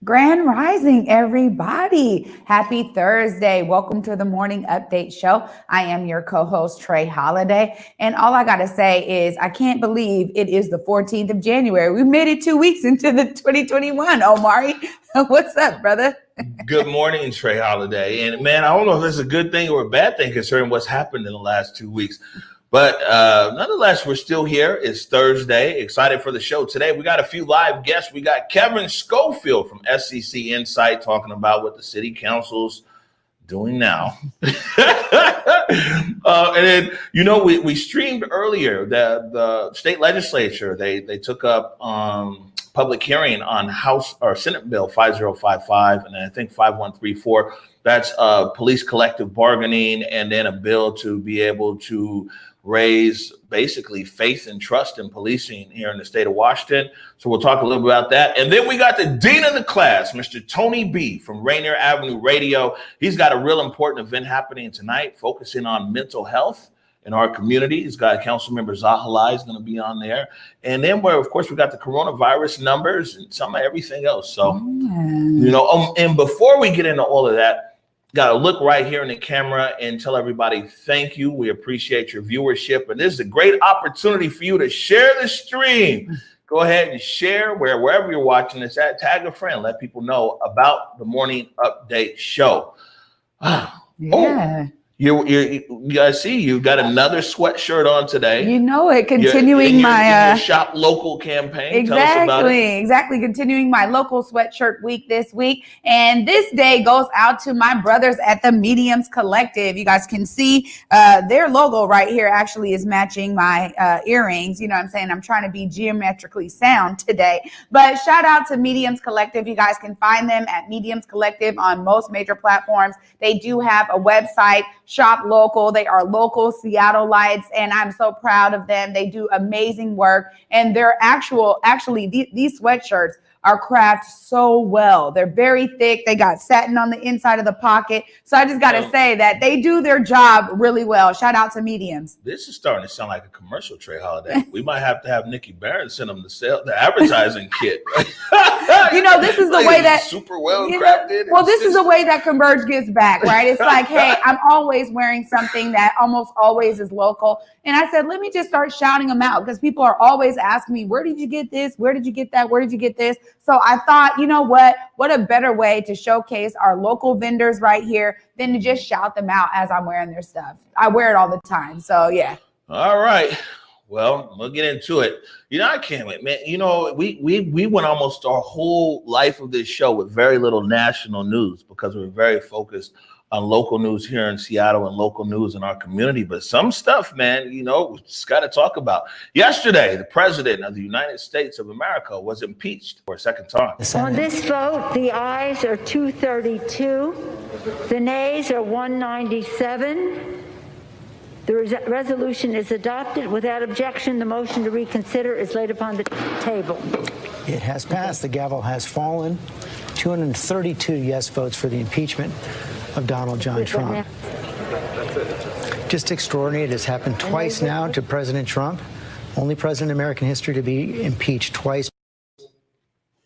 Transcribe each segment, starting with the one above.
Grand Rising, everybody. Happy Thursday. Welcome to the Morning Update Show. I am your co-host, Trey Holiday. And all I got to say is I can't believe it is the 14th of January. We made it 2 weeks into the 2021. Omari, what's up, brother? Good morning, Trey Holiday. And man, I don't know if it's a good thing or a bad thing concerning what's happened in the last 2 weeks. But nonetheless, we're still here. It's Thursday. Excited for the show today. We got a few live guests. We got Kevin Schofield from SEC Insight talking about what the city council's doing now. And then, we streamed earlier the state legislature. They took up public hearing on House or Senate Bill 5055 and I think 5134. That's police collective bargaining, and then a bill to be able to raise basically faith and trust in policing here in the state of Washington. So we'll talk a little bit about that. And then we got the dean of the class, Mr. Tony B from Rainier Avenue Radio. He's got a real important event happening tonight, focusing on mental health in our community. He's got council member Zahalai is going to be on there. And then of course, we got the coronavirus numbers and some of everything else. So, and before we get into all of that, got to look right here in the camera and tell everybody thank you. We appreciate your viewership. And this is a great opportunity for you to share the stream. Go ahead and share wherever you're watching this at. Tag a friend. Let people know about the Morning Update Show. Yeah. You guys see, you got another sweatshirt on today. You know it, continuing your shop local campaign. Exactly, Tell us about it. Exactly. Continuing my local sweatshirt week this week. And this day goes out to my brothers at the Mediums Collective. You guys can see their logo right here actually is matching my earrings. You know what I'm saying? I'm trying to be geometrically sound today. But shout out to Mediums Collective. You guys can find them at Mediums Collective on most major platforms. They do have a website, Shop Local. They are local Seattleites, and I'm so proud of them. They do amazing work, and they're actually these sweatshirts are crafted so well. They're very thick. They got satin on the inside of the pocket. So I just got to say that they do their job really well. Shout out to Mediums. This is starting to sound like a commercial, Trey Holiday. We might have to have Nikki Barron send them the advertising kit. This is the way that super well crafted. Well, this is the way that Converge gives back, right? It's like, hey, I'm always wearing something that almost always is local. And I said, let me just start shouting them out because people are always asking me, where did you get this? Where did you get that? Where did you get this? So I thought, you know what a better way to showcase our local vendors right here than to just shout them out as I'm wearing their stuff. I wear it all the time. So, yeah. All right. Well, we'll get into it. I can't wait, man. We went almost our whole life of this show with very little national news because we're very focused on local news here in Seattle and local news in our community. But some stuff, man, we just got to talk about. Yesterday, the president of the United States of America was impeached for a second time. On this vote, the ayes are 232. The nays are 197. The resolution is adopted. Without objection, the motion to reconsider is laid upon the table. It has passed. The gavel has fallen. 232 yes votes for the impeachment of Donald John Trump. Just extraordinary. It has happened twice now to President Trump. Only president in American history to be impeached twice.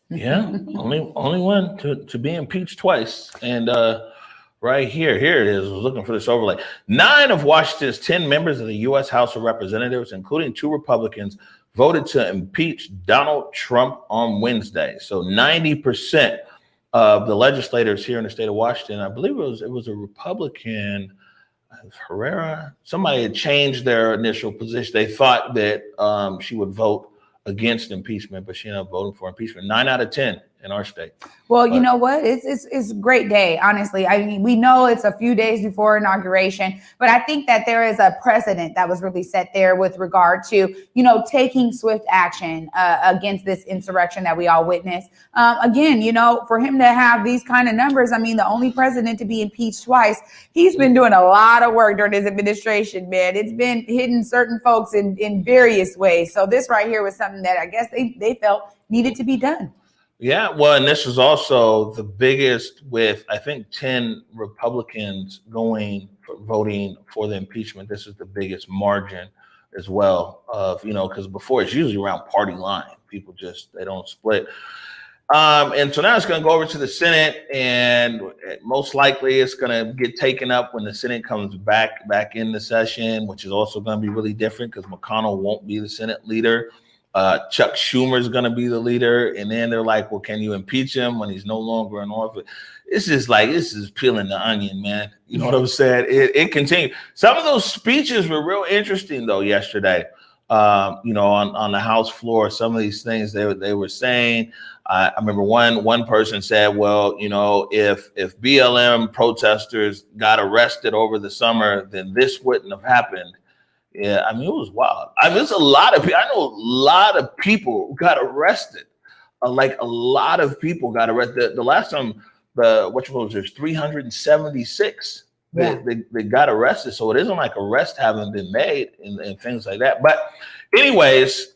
Yeah, only one to be impeached twice. And right here it is. I was looking for this overlay. 9 of Washington's 10 members of the U.S. House of Representatives, including 2 Republicans, voted to impeach Donald Trump on Wednesday. So 90% of the legislators here in the state of Washington, I believe it was a Republican, Herrera, somebody had changed their initial position. They thought that she would vote against impeachment, but she ended up voting for impeachment. 9 out of 10 in our state. Well, you know what? It's a great day, honestly. I mean, we know it's a few days before inauguration, but I think that there is a precedent that was really set there with regard to, taking swift action against this insurrection that we all witnessed. Again, for him to have these kind of numbers, I mean, the only president to be impeached twice, he's been doing a lot of work during his administration, man. It's been hitting certain folks in various ways. So this right here was something that I guess they felt needed to be done. Yeah, well, and this is also the biggest with, I think, 10 Republicans voting for the impeachment. This is the biggest margin as well of, because before it's usually around party line. People they don't split. And so now it's going to go over to the Senate, and most likely it's going to get taken up when the Senate comes back into session, which is also going to be really different because McConnell won't be the Senate leader. Chuck Schumer is going to be the leader, and then they're like, well, can you impeach him when he's no longer in office? This is peeling the onion, man. You know what I'm saying? It continues. Some of those speeches were real interesting, though, yesterday. On the House floor, some of these things they were saying. I remember one person said, well, if BLM protesters got arrested over the summer, then this wouldn't have happened. Yeah, I mean, it was wild. I mean, there's a lot of people. I know a lot of people who got arrested. A lot of people got arrested. The last time, there's 376 they got arrested. So it isn't like arrests haven't been made and things like that. But anyways,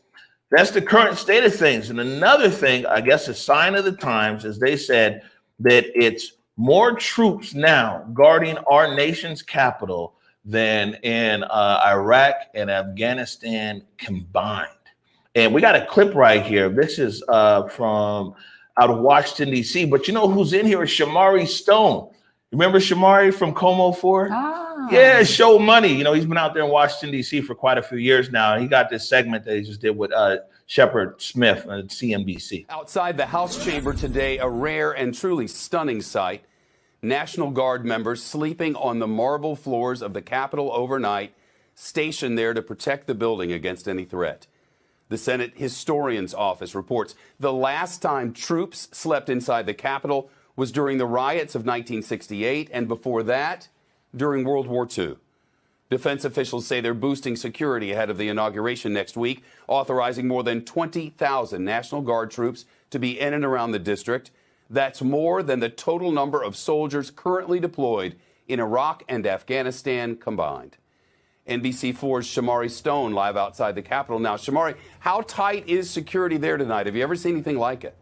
that's the current state of things. And another thing, I guess, a sign of the times is they said that it's more troops now guarding our nation's capital than in Iraq and Afghanistan combined. And we got a clip right here. This is from out of Washington, D.C. But you know who's in here is Shamari Stone. Remember Shamari from Como 4? Yeah, Show Money. He's been out there in Washington, D.C. for quite a few years now. He got this segment that he just did with Shepard Smith at CNBC. Outside the House chamber today, a rare and truly stunning sight. National Guard members sleeping on the marble floors of the Capitol overnight, stationed there to protect the building against any threat. The Senate Historian's Office reports the last time troops slept inside the Capitol was during the riots of 1968, and before that, during World War II. Defense officials say they're boosting security ahead of the inauguration next week, authorizing more than 20,000 National Guard troops to be in and around the district. That's more than the total number of soldiers currently deployed in Iraq and Afghanistan combined. NBC4's Shamari Stone live outside the Capitol now. Shamari, how tight is security there tonight? Have you ever seen anything like it?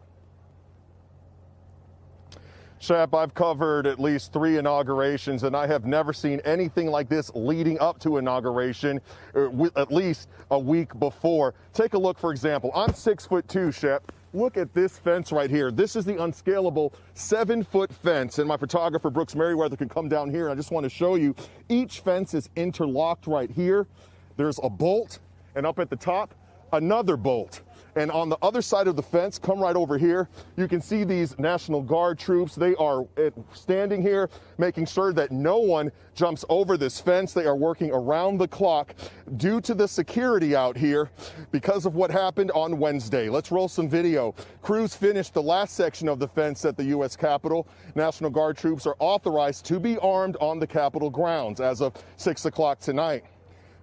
Shep, I've covered at least 3 inaugurations, and I have never seen anything like this leading up to inauguration, at least a week before. Take a look, for example. I'm 6'2", Shep. Look at this fence right here. This is the unscalable 7-foot fence, and my photographer, Brooks Merriweather, can come down here. I just want to show you, each fence is interlocked right here. There's a bolt, and up at the top, another bolt. And on the other side of the fence, come right over here, you can see these National Guard troops. They are standing here, making sure that no one jumps over this fence. They are working around the clock due to the security out here because of what happened on Wednesday. Let's roll some video. Crews finished the last section of the fence at the U.S. Capitol. National Guard troops are authorized to be armed on the Capitol grounds as of 6 o'clock tonight.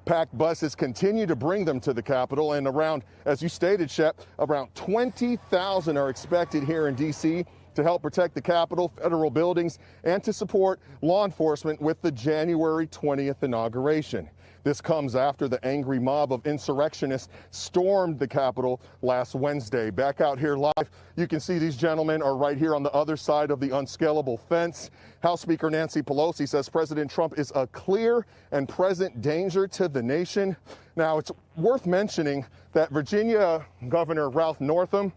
Packed buses continue to bring them to the Capitol, and around, as you stated, Shep, around 20,000 are expected here in D.C. to help protect the Capitol, federal buildings, and to support law enforcement with the January 20th inauguration. This comes after the angry mob of insurrectionists stormed the Capitol last Wednesday. Back out here live, you can see these gentlemen are right here on the other side of the unscalable fence. House Speaker Nancy Pelosi says President Trump is a clear and present danger to the nation. Now, it's worth mentioning that Virginia Governor Ralph Northam,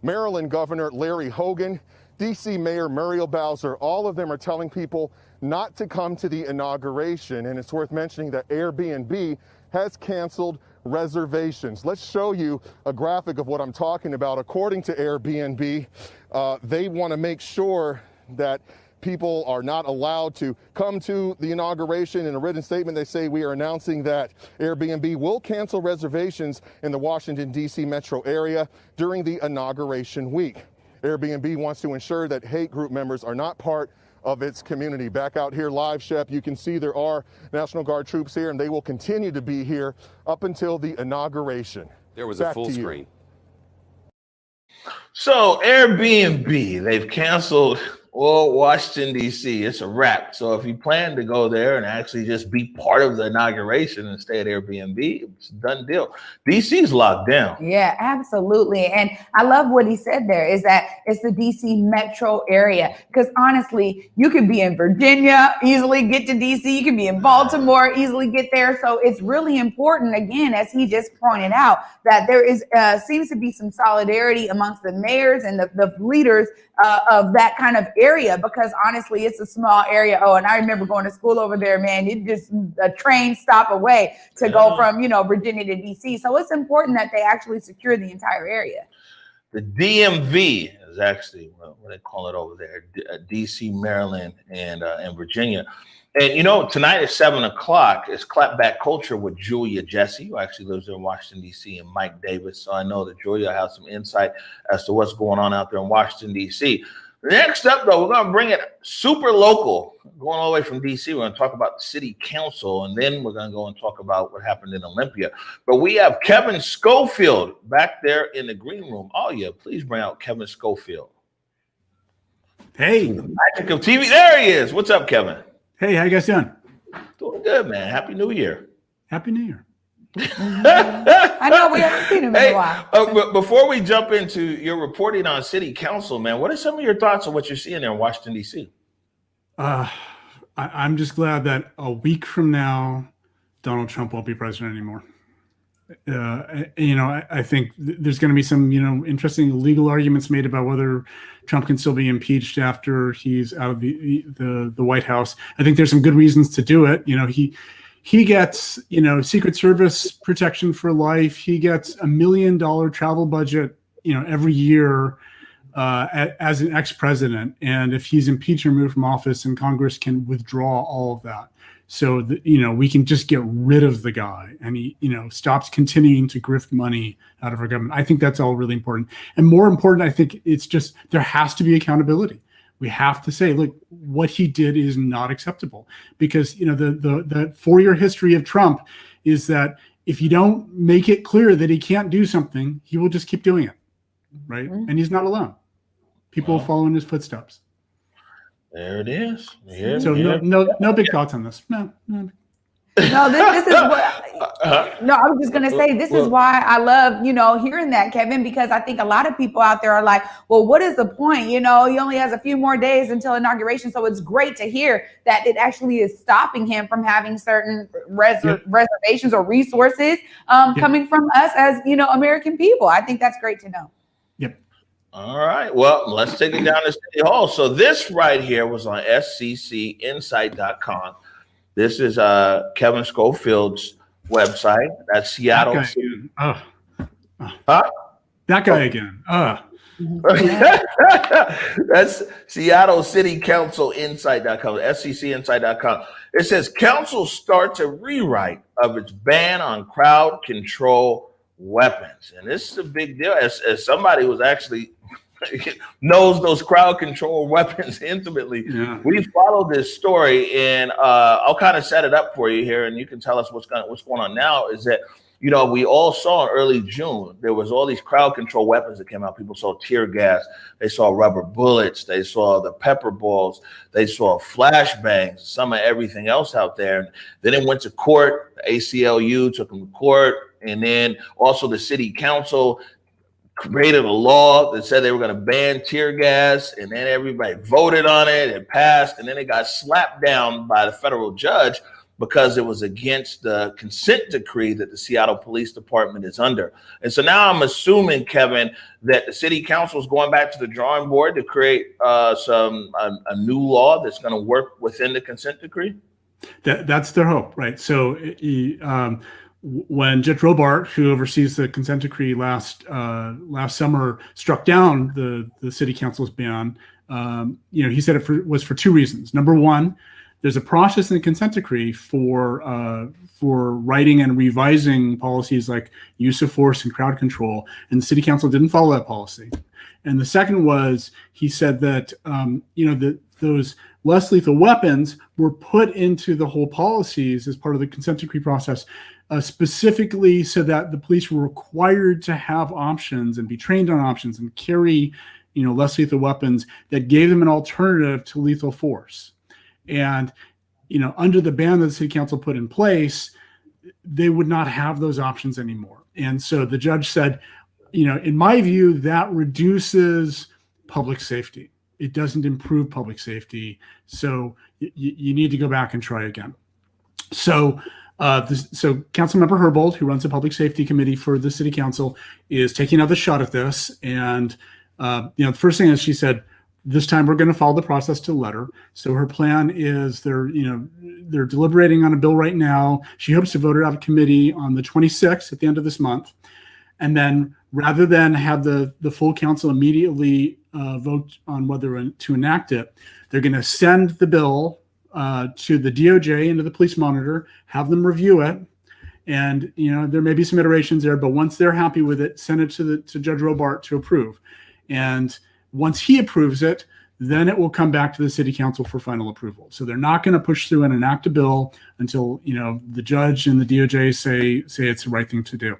Maryland Governor Larry Hogan, D.C. Mayor Muriel Bowser, all of them are telling people not to come to the inauguration. And it's worth mentioning that Airbnb has canceled reservations. Let's show you a graphic of what I'm talking about. According to Airbnb, they want to make sure that people are not allowed to come to the inauguration. In a written statement, they say, we are announcing that Airbnb will cancel reservations in the Washington, D.C. metro area during the inauguration week. Airbnb wants to ensure that hate group members are not part of its community. Back out here live, Shep, you can see there are National Guard troops here, and they will continue to be here up until the inauguration. There was a full screen. So Airbnb, they've canceled Well, Washington, D.C., it's a wrap. So if you plan to go there and actually just be part of the inauguration and stay at Airbnb, it's a done deal. D.C.'s locked down. Yeah, absolutely. And I love what he said there is that it's the DC metro area. Because honestly, you could be in Virginia, easily get to DC. You could be in Baltimore, easily get there. So it's really important, again, as he just pointed out, that there is seems to be some solidarity amongst the mayors and the leaders of that kind of area, because honestly, it's a small area. Oh, and I remember going to school over there, man. It just a train stop away to go from, Virginia to DC. So it's important that they actually secure the entire area. The DMV is actually what they call it over there, DC, Maryland, and Virginia. And tonight at 7:00 is Clapback Culture with Julia Jesse, who actually lives in Washington, D.C., and Mike Davis. So I know that Julia has some insight as to what's going on out there in Washington, D.C. Next up, though, we're going to bring it super local, going all the way from D.C. We're going to talk about the city council, and then we're going to go and talk about what happened in Olympia. But we have Kevin Schofield back there in the green room. Oh, yeah, please bring out Kevin Schofield. Hey. The magic of TV. There he is. What's up, Kevin? Hey, how you guys doing? Doing good, man. Happy New Year. Happy New Year. I know we haven't seen him in a while. But before we jump into your reporting on city council, man, what are some of your thoughts on what you're seeing there in Washington, D.C.? I'm just glad that a week from now, Donald Trump won't be president anymore. I think there's going to be some, interesting legal arguments made about whether Trump can still be impeached after he's out of the White House. I think there's some good reasons to do it. He gets, Secret Service protection for life. He gets $1 million travel budget, every year as an ex-president. And if he's impeached or removed from office, and Congress can withdraw all of that. So, we can just get rid of the guy, and he, stops continuing to grift money out of our government. I think that's all really important. And more important, I think it's just, there has to be accountability. We have to say, look, what he did is not acceptable, because, the 4-year history of Trump is that if you don't make it clear that he can't do something, he will just keep doing it. Right. Mm-hmm. And he's not alone. People will follow in his footsteps. There it is. So no big thoughts on this. No. No, this is what. No, I was just gonna say this is why I love hearing that, Kevin, because I think a lot of people out there are like, well, what is the point? He only has a few more days until inauguration, so it's great to hear that it actually is stopping him from having certain reservations or resources coming from us as American people. I think that's great to know. Yep. All right. Well, let's take it down to City Hall. So this right here was on sccinsight.com. This is Kevin Schofield's website. That's Seattle. That guy again. That's Seattle City Council Insight.com, sccinsight.com. It says council starts a rewrite of its ban on crowd control weapons. And this is a big deal. As somebody who's actually knows those crowd control weapons intimately. Yeah. We followed this story, and I'll kind of set it up for you here, and you can tell us what's going on now. Is that we all saw in early June there was all these crowd control weapons that came out. People saw tear gas, they saw rubber bullets, they saw the pepper balls, they saw flashbangs, some of everything else out there. And then it went to court. The ACLU took them to court, and then also the city council created a law that said they were going to ban tear gas, and then everybody voted on it, it passed, and then it got slapped down by the federal judge because it was against the consent decree that the Seattle Police Department is under. And so now I'm assuming, Kevin, that the city council is going back to the drawing board to create a new law that's going to work within the consent decree. That's their hope, right? So when Judge Robart, who oversees the consent decree, last summer struck down the city council's ban, he said it was for two reasons. Number one, there's a process in the consent decree for writing and revising policies like use of force and crowd control, and the city council didn't follow that policy. And the second was, he said that those less lethal weapons were put into the whole policies as part of the consent decree process, specifically so that the police were required to have options and be trained on options and carry less lethal weapons that gave them an alternative to lethal force. And, under the ban that the city council put in place, they would not have those options anymore. And so the judge said, in my view, that reduces public safety. It doesn't improve public safety. So you need to go back and try again. So Councilmember Herbold, who runs the Public Safety Committee for the City Council, is taking another shot at this. And the first thing is she said, this time we're going to follow the process to the letter. So her plan is they're deliberating on a bill right now. She hopes to vote it out of committee on the 26th at the end of this month. And then rather than have the full council immediately vote on whether to enact it, they're going to send the bill to the DOJ and to the police monitor, have them review it. And, there may be some iterations there, but once they're happy with it, send it to Judge Robart to approve. And once he approves it, then it will come back to the city council for final approval. So they're not going to push through and enact a bill until, the judge and the DOJ say it's the right thing to do.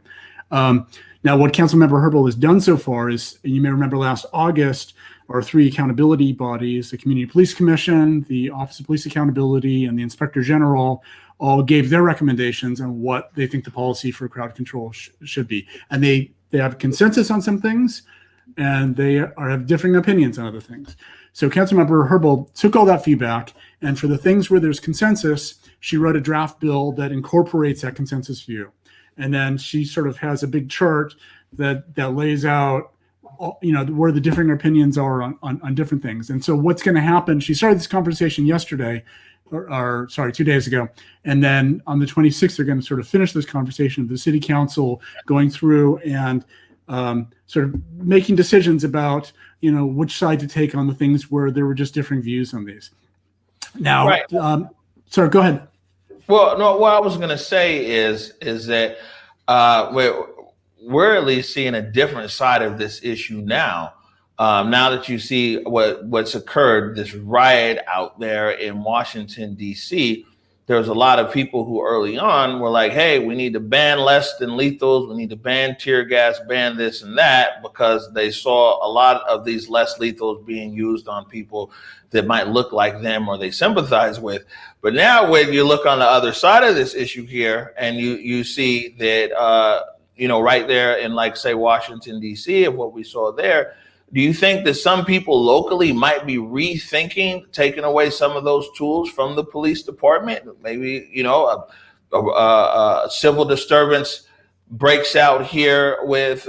Now, what Councilmember Herbold has done so far is, you may remember last August, our three accountability bodies, the Community Police Commission, the Office of Police Accountability, and the Inspector General, all gave their recommendations on what they think the policy for crowd control should be. And they have consensus on some things, and they have differing opinions on other things. So Councilmember Herbold took all that feedback, and for the things where there's consensus, she wrote a draft bill that incorporates that consensus view. And then she sort of has a big chart that lays out, where the differing opinions are on different things. And so what's going to happen, she started this conversation yesterday, or 2 days ago. And then on the 26th, they're going to sort of finish this conversation of the city council going through and sort of making decisions about, which side to take on the things where there were just differing views on these. Now, right. Sorry, go ahead. Well, no, what I was going to say is that we're at least seeing a different side of this issue now. Now that you see what's occurred, this riot out there in Washington, D.C., there's a lot of people who early on were like, hey, we need to ban less than lethals. We need to ban tear gas, ban this and that, because they saw a lot of these less lethals being used on people that might look like them or they sympathize with. But now when you look on the other side of this issue here and you see that, right there in, like, say, Washington, D.C., of what we saw there, do you think that some people locally might be rethinking taking away some of those tools from the police department? Maybe, a civil disturbance breaks out here with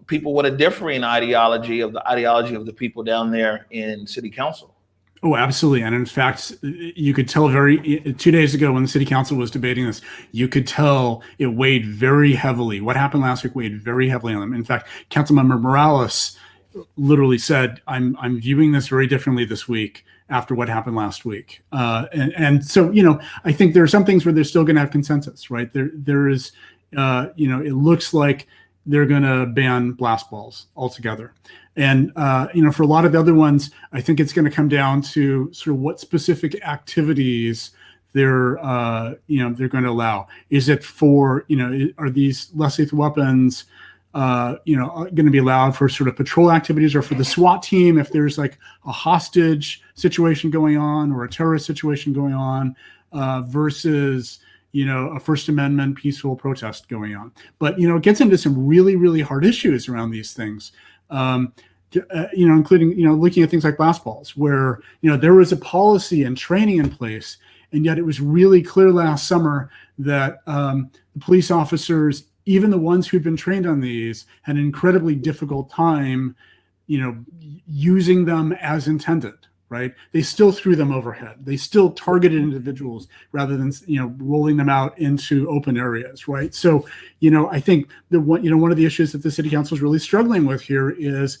people with a differing ideology of the people down there in city council. Oh, absolutely. And in fact, you could tell 2 days ago when the city council was debating this, you could tell it weighed very heavily. What happened last week weighed very heavily on them. In fact, Councilmember Morales literally said, I'm viewing this very differently this week after what happened last week. And so, I think there are some things where they're still going to have consensus, right? There is, it looks like they're going to ban blast balls altogether. And, for a lot of the other ones, I think it's going to come down to sort of what specific activities they're going to allow. Is it for, are these less lethal weapons, going to be allowed for sort of patrol activities, or for the SWAT team if there's like a hostage situation going on or a terrorist situation going on, versus, a First Amendment peaceful protest going on. But, it gets into some really, really hard issues around these things, including, looking at things like blast balls, where, there was a policy and training in place, and yet it was really clear last summer that the police officers, even the ones who'd been trained on these, had an incredibly difficult time, using them as intended, right? They still threw them overhead. They still targeted individuals rather than, rolling them out into open areas, right? So, I think one of the issues that the city council is really struggling with here is,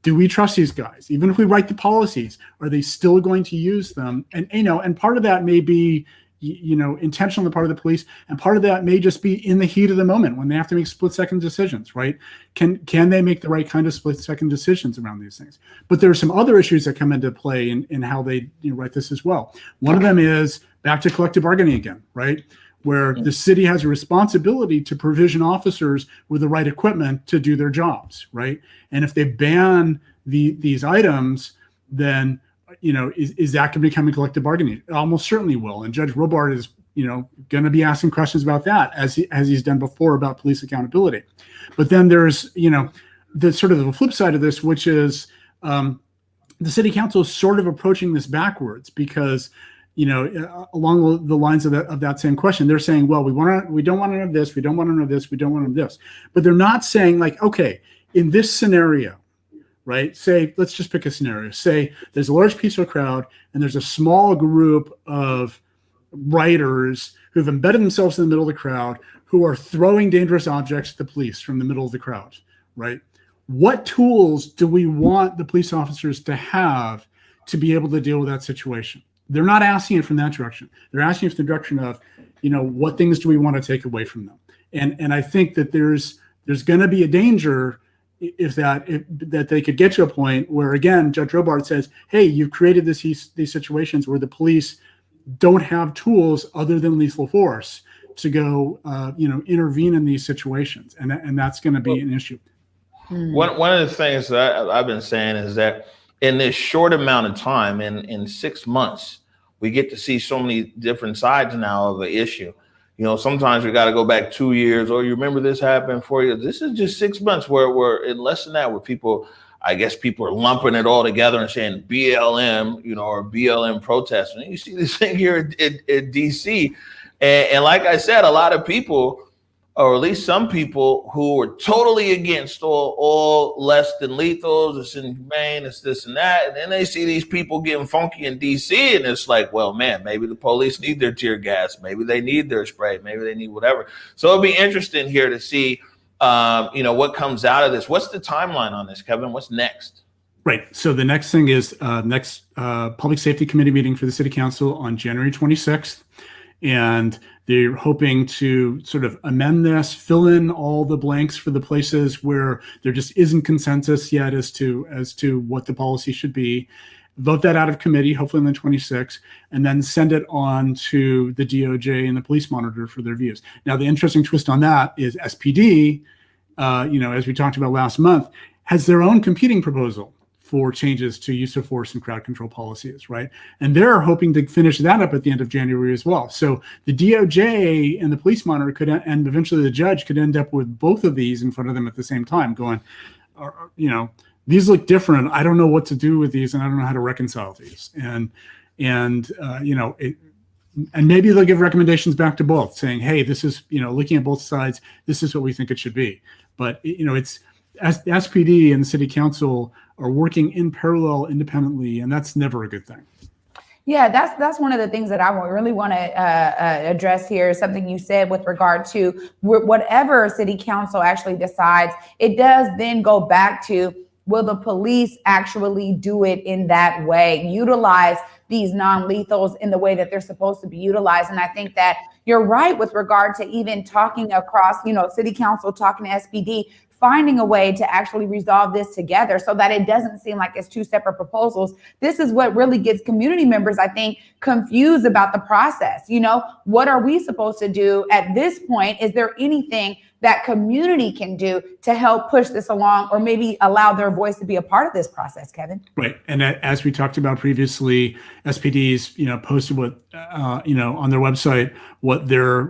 do we trust these guys? Even if we write the policies, are they still going to use them? And, and part of that may be, intentional on the part of the police, and part of that may just be in the heat of the moment when they have to make split-second decisions, right? Can they make the right kind of split-second decisions around these things? But there are some other issues that come into play in how they write this as well. One of them is back to collective bargaining again, right? where the city has a responsibility to provision officers with the right equipment to do their jobs, right? And if they ban these items, then, is that going to become a collective bargaining? It almost certainly will. And Judge Robart is, going to be asking questions about that as he's done before about police accountability. But then there's, the sort of the flip side of this, which is the city council is sort of approaching this backwards because, along the lines of that same question, they're saying, well, we don't want to know this, we don't want to know this, we don't want to know this. But they're not saying like, okay, in this scenario, right? Say, let's just pick a scenario. Say there's a large peaceful crowd and there's a small group of writers who've embedded themselves in the middle of the crowd who are throwing dangerous objects at the police from the middle of the crowd, right? What tools do we want the police officers to have to be able to deal with that situation? They're not asking it from that direction. They're asking it from the direction of, what things do we want to take away from them? And I think that there's going to be a danger if they could get to a point where, again, Judge Robart says, hey, you've created these situations where the police don't have tools other than lethal force to go, intervene in these situations. And that's going to be an issue. One of the things that I've been saying is that in this short amount of time, in 6 months, we get to see so many different sides now of the issue. Sometimes we got to go back 2 years, or you remember this happened 4 years. This is just 6 months where in less than that, where people are lumping it all together and saying BLM, or BLM protests. And you see this thing here in DC. And like I said, a lot of people, or at least some people, who are totally against all less than lethals, it's inhumane, it's this and that. And then they see these people getting funky in DC, and it's like, well, man, maybe the police need their tear gas. Maybe they need their spray. Maybe they need whatever. So it'll be interesting here to see, what comes out of this. What's the timeline on this, Kevin? What's next? Right. So the next thing is next Public Safety Committee meeting for the City Council on January 26th. And they're hoping to sort of amend this, fill in all the blanks for the places where there just isn't consensus yet as to what the policy should be. Vote that out of committee, hopefully on the 26th, and then send it on to the DOJ and the police monitor for their views. Now, the interesting twist on that is SPD, as we talked about last month, has their own competing proposal for changes to use of force and crowd control policies, right? And they're hoping to finish that up at the end of January as well. So the DOJ and the police monitor and eventually the judge could end up with both of these in front of them at the same time going, these look different. I don't know what to do with these, and I don't know how to reconcile these. And maybe they'll give recommendations back to both, saying, hey, this is, looking at both sides, this is what we think it should be. But, it's as the SPD and the city council are working in parallel independently, and that's never a good thing. Yeah, that's one of the things that I really want to address here. Something you said with regard to whatever city council actually decides, it does then go back to, will the police actually do it in that way, utilize these non-lethals in the way that they're supposed to be utilized? And I think that you're right with regard to even talking across, city council, talking to SPD, finding a way to actually resolve this together so that it doesn't seem like it's two separate proposals. This is what really gets community members, I think, confused about the process. What are we supposed to do at this point? Is there anything that community can do to help push this along, or maybe allow their voice to be a part of this process, Kevin? Right. And as we talked about previously, SPD's, posted what, on their website, what their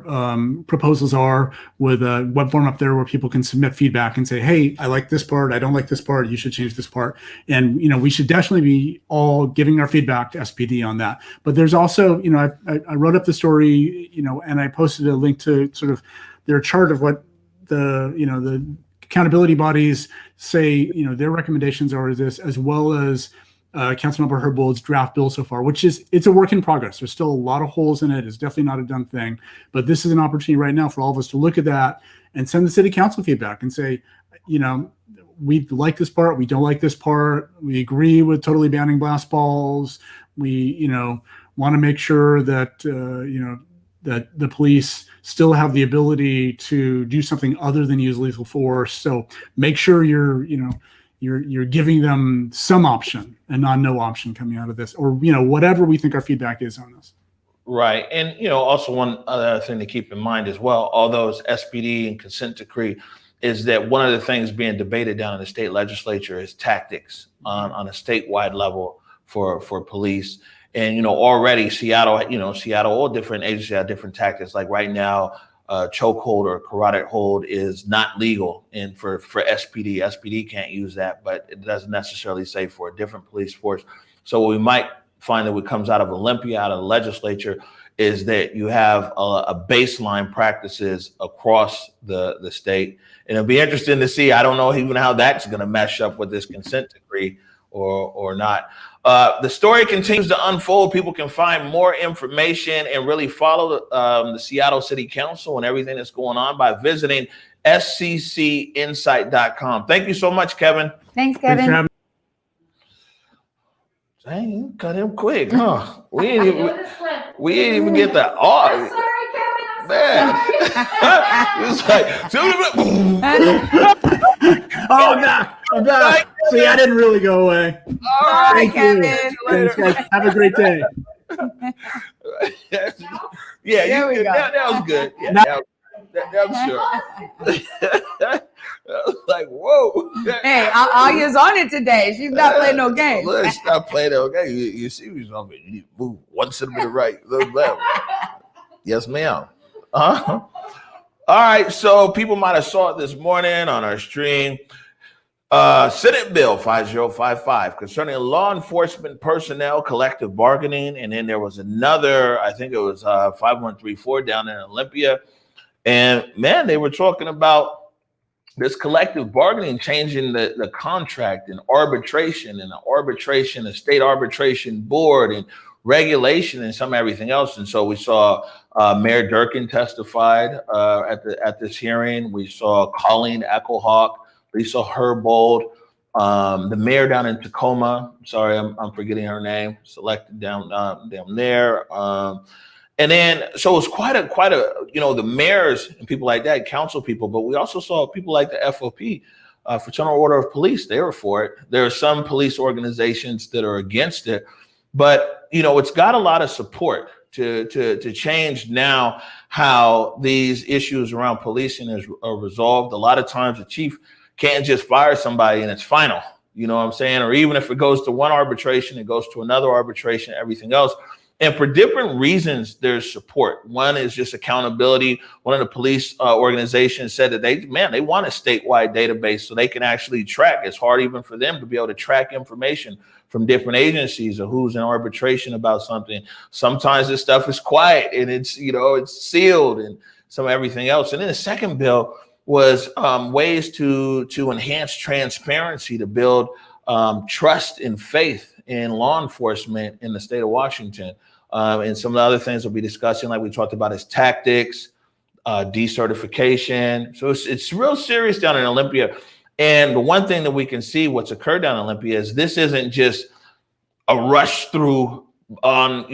proposals are, with a web form up there where people can submit feedback and say, hey, I like this part, I don't like this part, you should change this part. And, we should definitely be all giving our feedback to SPD on that. But there's also, I wrote up the story, and I posted a link to sort of their chart of what the accountability bodies say, their recommendations are this, as well as Councilmember Herbold's draft bill so far, it's a work in progress. There's still a lot of holes in it. It's definitely not a done thing, but this is an opportunity right now for all of us to look at that and send the city council feedback and say, we like this part, we don't like this part, we agree with totally banning blast balls, we, want to make sure that, that the police still have the ability to do something other than use lethal force. So make sure you're giving them some option and not no option coming out of this, or, whatever we think our feedback is on this. Right. And, also one other thing to keep in mind as well, although it's SPD and consent decree, is that one of the things being debated down in the state legislature is tactics on a statewide level for police. And, already Seattle, all different agencies have different tactics. Like right now, chokehold or carotid hold is not legal. And for SPD can't use that, but it doesn't necessarily say for a different police force. So what we might find that what comes out of Olympia, out of the legislature, is that you have a baseline practices across the state. And it'll be interesting to see. I don't know even how that's going to mesh up with this consent decree or not. The story continues to unfold. People can find more information and really follow the Seattle City Council and everything that's going on by visiting sccinsight.com. Thank you so much, Kevin. Thanks, Kevin. Dang, you cut him quick, huh? We didn't even get the I'm sorry, Kevin. man. It's like, Oh, I'm back. See, I didn't really go away. all right, Thank Kevin. you. Thanks, guys. Have a great day. yeah, There we go. That was good. Yeah, that was sure. I was like, whoa. Hey, Anya's on it today. She's not playing no games. Look, she's not playing no game. You see me something. You need to move 1 centimeter right, little left. Yes, ma'am. All right, so people might have saw it this morning on our stream. Senate Bill 5055 concerning law enforcement personnel collective bargaining. And then there was another, I think it was 5134 down in Olympia. And man, they were talking about this collective bargaining changing the contract and arbitration the state arbitration board and regulation and some everything else. And so we saw Mayor Durkin testified at this hearing. We saw Colleen Eckelhawk, Lisa Herbold, the mayor down in Tacoma. Sorry, I'm forgetting her name. Selected down there. And then, so it was quite a, the mayors and people like that, council people, but we also saw people like the FOP, Fraternal Order of Police. They were for it. There are some police organizations that are against it, but, it's got a lot of support to change now how these issues around policing are resolved. A lot of times the chief can't just fire somebody and it's final, you know what I'm saying? Or even if it goes to one arbitration, it goes to another arbitration, everything else. And for different reasons, there's support. One is just accountability. One of the police organizations said that they want a statewide database so they can actually track. It's hard even for them to be able to track information from different agencies or who's in arbitration about something. Sometimes this stuff is quiet and it's sealed and some everything else. And then the second bill was ways to enhance transparency, to build trust and faith in law enforcement in the state of Washington. And some of the other things we'll be discussing, like we talked about, is tactics, decertification. So it's real serious down in Olympia. And the one thing that we can see what's occurred down in Olympia is this isn't just a rush through on,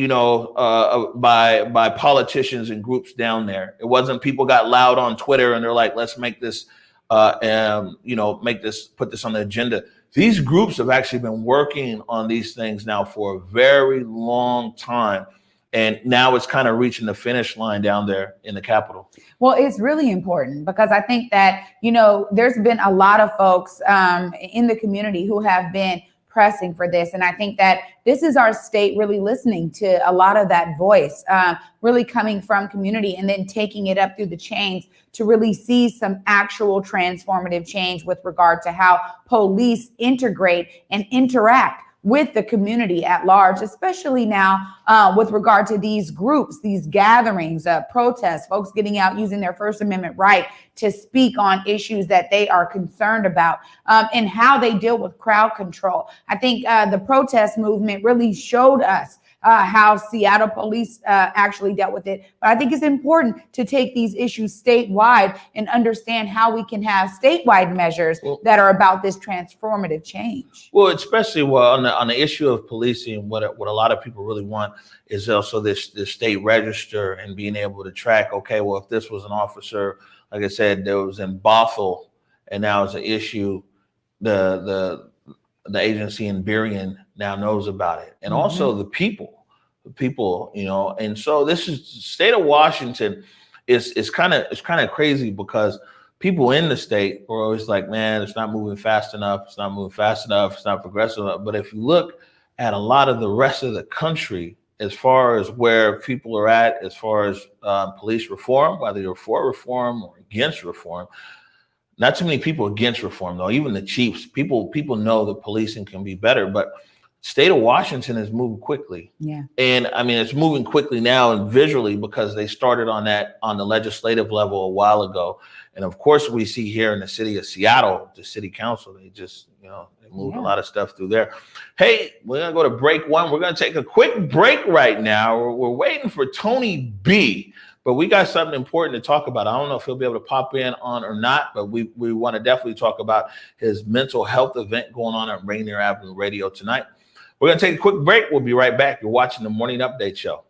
by politicians and groups down there. It wasn't people got loud on Twitter and they're like, let's make this, put this on the agenda. These groups have actually been working on these things now for a very long time. And now it's kind of reaching the finish line down there in the Capitol. Well, it's really important because I think that, there's been a lot of folks in the community who have been pressing for this. And I think that this is our state really listening to a lot of that voice, really coming from community and then taking it up through the chains to really see some actual transformative change with regard to how police integrate and interact with the community at large, especially now with regard to these groups, these gatherings, protests, folks getting out using their First Amendment right to speak on issues that they are concerned about and how they deal with crowd control. I think the protest movement really showed us how Seattle police actually dealt with it. But I think it's important to take these issues statewide and understand how we can have statewide measures that are about this transformative change. Well, especially on the issue of policing, what a lot of people really want is also this state register and being able to track, okay, well, if this was an officer, like I said, there was in Bothell and now it's an issue, the agency in Berrien now knows about it. And also the people people, and so this is state of Washington is kind of crazy because people in the state are always like, man, it's not moving fast enough. It's not moving fast enough. It's not progressive enough. But if you look at a lot of the rest of the country, as far as where people are at, as far as police reform, whether you're for reform or against reform, not too many people against reform, though. Even the chiefs, people know that policing can be better, but state of Washington is moving quickly. Yeah. And I mean, it's moving quickly now and visually because they started on the legislative level a while ago. And of course, we see here in the city of Seattle, the city council, they just, they moved a lot of stuff through there. Hey, we're going to go to break one. We're going to take a quick break right now. We're waiting for Tony B, but we got something important to talk about. I don't know if he'll be able to pop in on or not, but we want to definitely talk about his mental health event going on at Rainier Avenue Radio tonight. We're going to take a quick break. We'll be right back. You're watching the Morning Update Show.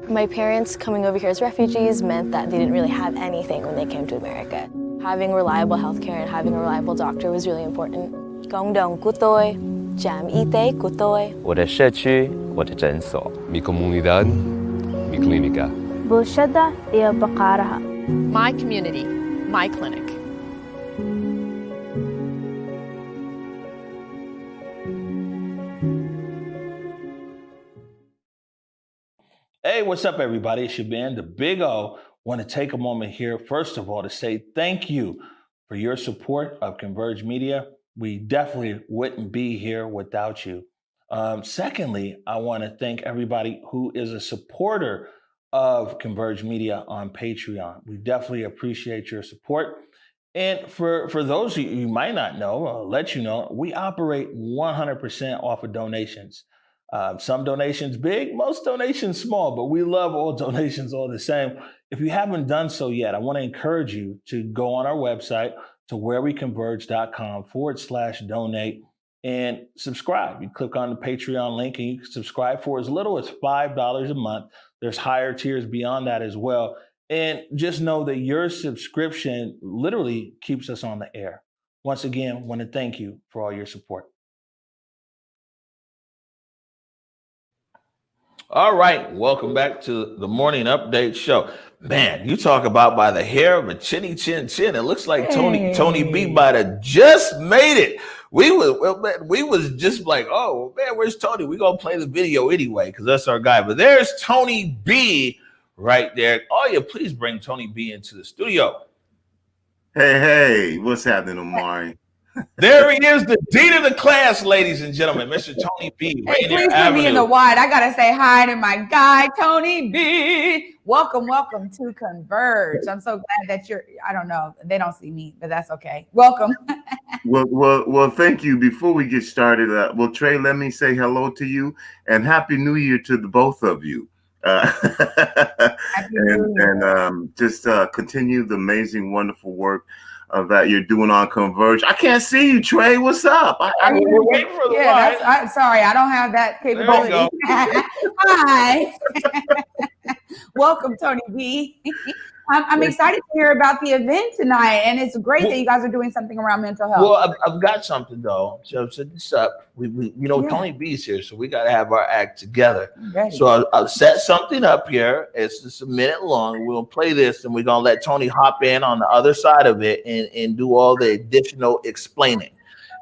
My parents coming over here as refugees meant that they didn't really have anything when they came to America. Having reliable healthcare and having a reliable doctor was really important. Cộng đồng của tôi, trạm y tế của tôi. 我的社区，我的诊所。Mi comunidad, mi clínica. بلشدة هي بقارها. My community, my clinic. Hey, what's up, everybody? It's your man, the Big O. Want to take a moment here, first of all, to say thank you for your support of Converge Media. We definitely wouldn't be here without you. Secondly, I want to thank everybody who is a supporter of Converge Media on Patreon. We definitely appreciate your support. And for those of you might not know, I'll let you know, we operate 100% off of donations. Some donations big, most donations small, but we love all donations all the same. If you haven't done so yet, I want to encourage you to go on our website to whereweconverge.com/donate and subscribe. You click on the Patreon link and you can subscribe for as little as $5 a month. There's higher tiers beyond that as well. And just know that your subscription literally keeps us on the air. Once again, I want to thank you for all your support. All right, welcome back to the Morning Update Show. Man, you talk about by the hair of a chinny chin chin. It looks like Tony B might have just made it. We was just like, oh man, where's Tony? We're gonna play the video anyway because that's our guy. But there's Tony B right there. Oh yeah, please bring Tony B into the studio. Hey, what's happening, Omari? There he is, the dean of the class, ladies and gentlemen, Mr. Tony B. Hey, please put me in the wide. I gotta say hi to my guy, Tony B. Welcome to Converge. I'm so glad that I don't know, they don't see me, but that's okay. Welcome. Well, thank you. Before we get started, Trey, let me say hello to you and Happy New Year to the both of you. Just continue the amazing, wonderful work that you're doing on Converge. I can't see you, Trey. What's up? We're waiting for the I'm sorry, I don't have that capability. Hi. Welcome, Tony B. I'm excited to hear about the event tonight, and it's great that you guys are doing something around mental health. Well, I've got something though. So set this up. Tony B's here, so we got to have our act together. So I'll set something up here. It's just a minute long. We'll play this, and we're gonna let Tony hop in on the other side of it and do all the additional explaining.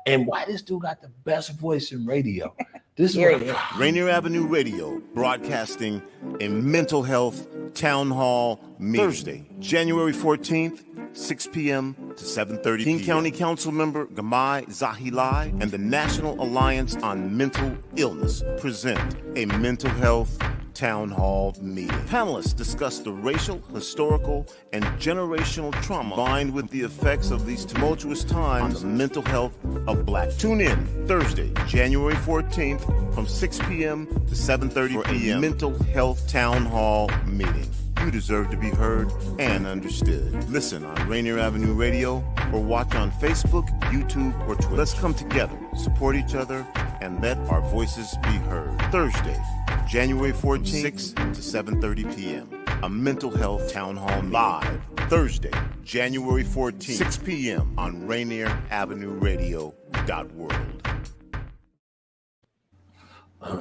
And why this dude got the best voice in radio? This is Rainier Avenue Radio, broadcasting a mental health town hall meeting. Thursday, January 14th, 6 p.m. to 7:30 p.m. King County Council member Gamai Zahilai and the National Alliance on Mental Illness present a mental health town hall meeting. Panelists discuss the racial, historical, and generational trauma combined with the effects of these tumultuous times on the mental health of Blacks. Tune in Thursday, January 14th from 6 p.m. to 7:30 for a mental health town hall meeting. You deserve to be heard and understood. Listen on Rainier Avenue Radio or watch on Facebook, YouTube, or Twitter. Let's come together, support each other, and let our voices be heard. Thursday, January 14th, 6 to 7:30 p.m. A mental health town hall live. Thursday, January 14th, 6 p.m. on RainierAvenueRadio.world. Hey.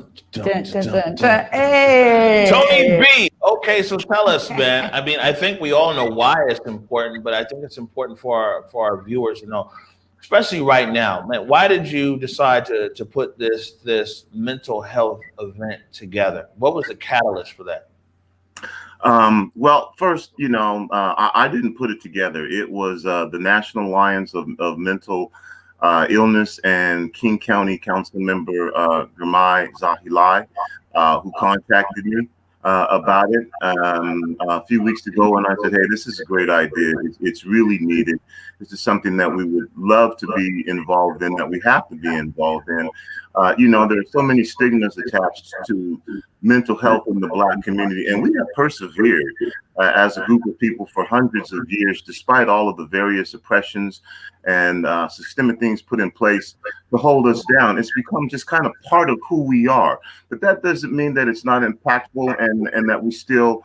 Tony B. Okay, so tell us, man. I mean, I think we all know why it's important, but I think it's important for our viewers to know, especially right now. Man, why did you decide to put this mental health event together? What was the catalyst for that? Well, first, I didn't put it together. It was the National Alliance of Mental Illness and King County Council member Gramai Zahilai, who contacted me about it a few weeks ago, and I said, "Hey, this is a great idea. It's really needed. This is something that we would love to be involved in, that we have to be involved in." There are so many stigmas attached to mental health in the Black community, and we have persevered as a group of people for hundreds of years, despite all of the various oppressions and systemic things put in place to hold us down. It's become just kind of part of who we are. But that doesn't mean that it's not impactful and that we still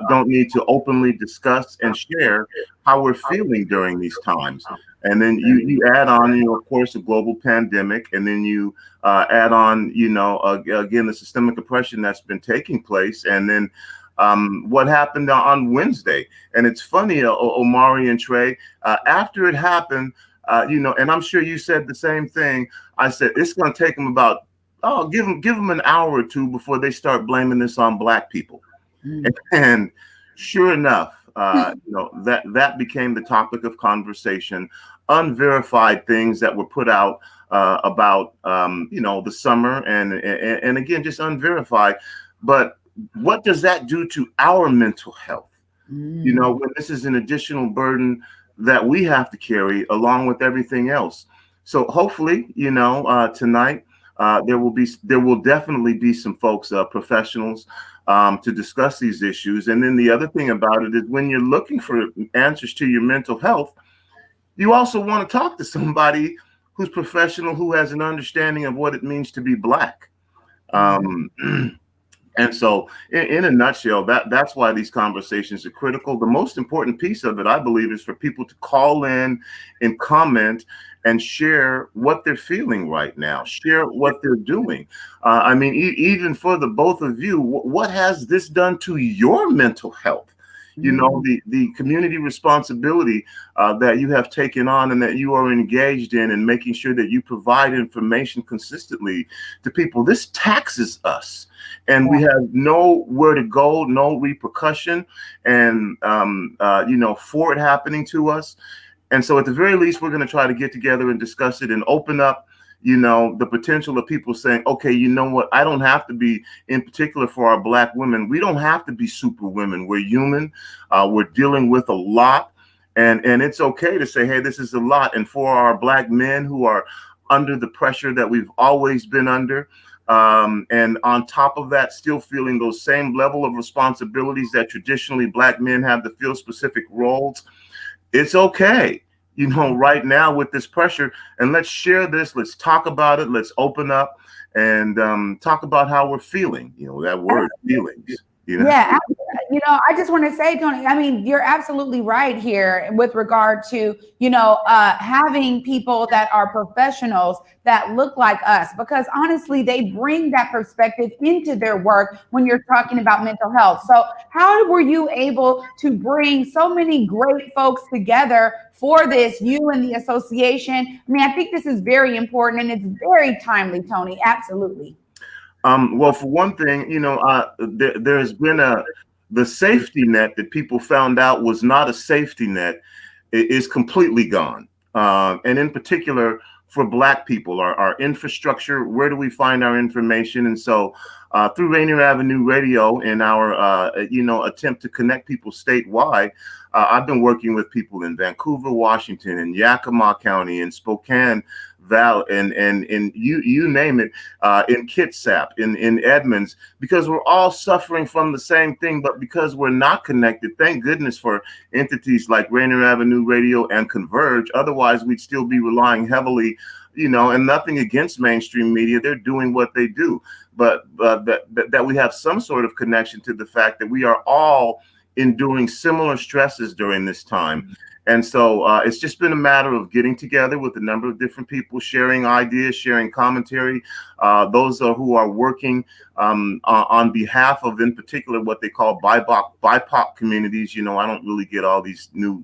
don't need to openly discuss and share how we're feeling during these times. And then you add on, of course, a global pandemic, and then you add on, again, the systemic oppression that's been taking place. And then what happened on Wednesday. And it's funny, Omari and Trey, after it happened, and I'm sure you said the same thing. I said, it's going to take them about, give them an hour or two before they start blaming this on Black people. And sure enough, that became the topic of conversation. Unverified things that were put out about, the summer and again, just unverified. But what does that do to our mental health? When this is an additional burden that we have to carry along with everything else. So hopefully, tonight there will definitely be some folks, professionals, to discuss these issues. And then the other thing about it is, when you're looking for answers to your mental health, you also want to talk to somebody who's professional, who has an understanding of what it means to be Black. And so in a nutshell, that's why these conversations are critical. The most important piece of it, I believe, is for people to call in and comment and share what they're feeling right now, share what they're doing. Even for the both of you, what has this done to your mental health? The community responsibility that you have taken on and that you are engaged in, and making sure that you provide information consistently to people. This taxes us, and we have nowhere to go, no repercussion, and for it happening to us. And so at the very least, we're going to try to get together and discuss it and open up the potential of people saying, okay, you know what, I don't have to be, in particular for our Black women, we don't have to be super women. We're human. We're dealing with a lot. And it's okay to say, hey, this is a lot. And for our Black men who are under the pressure that we've always been under, and on top of that, still feeling those same level of responsibilities that traditionally Black men have to fill specific roles, it's okay. Right now with this pressure, and let's share this. Let's talk about it. Let's open up and talk about how we're feeling. That word, feelings. Yeah, I just want to say, Tony, you're absolutely right here with regard to, having people that are professionals that look like us, because honestly, they bring that perspective into their work when you're talking about mental health. So how were you able to bring so many great folks together for this, you and the association? I think this is very important, and it's very timely, Tony. Absolutely. Well, for one thing, there's been the safety net that people found out was not a safety net is completely gone. And in particular for Black people, our infrastructure, where do we find our information? And so through Rainier Avenue Radio and our, attempt to connect people statewide, I've been working with people in Vancouver, Washington, in Yakima County, in Spokane Valley, and you name it, in Kitsap, in Edmonds, because we're all suffering from the same thing, but because we're not connected, thank goodness for entities like Rainier Avenue Radio and Converge. Otherwise, we'd still be relying heavily, and nothing against mainstream media. They're doing what they do, but that we have some sort of connection to the fact that we are all enduring similar stresses during this time. And so it's just been a matter of getting together with a number of different people, sharing ideas, sharing commentary. Those who are working on behalf of, in particular, what they call BIPOC communities. You know, I don't really get all these new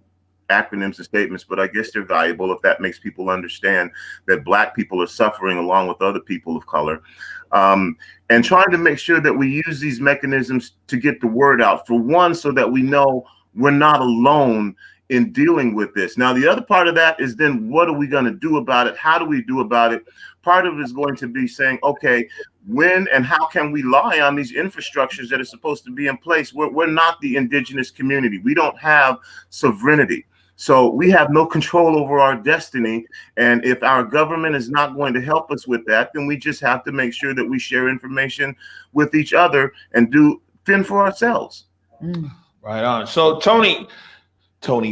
acronyms and statements, but I guess they're valuable if that makes people understand that Black people are suffering along with other people of color. And trying to make sure that we use these mechanisms to get the word out, for one, so that we know we're not alone in dealing with this. Now, the other part of that is then what are we going to do about it? How do we do about it? Part of it is going to be saying, okay, when and how can we rely on these infrastructures that are supposed to be in place? We're not the indigenous community. We don't have sovereignty. So we have no control over our destiny. And if our government is not going to help us with that, then we just have to make sure that we share information with each other and fend for ourselves. Right on. So Tony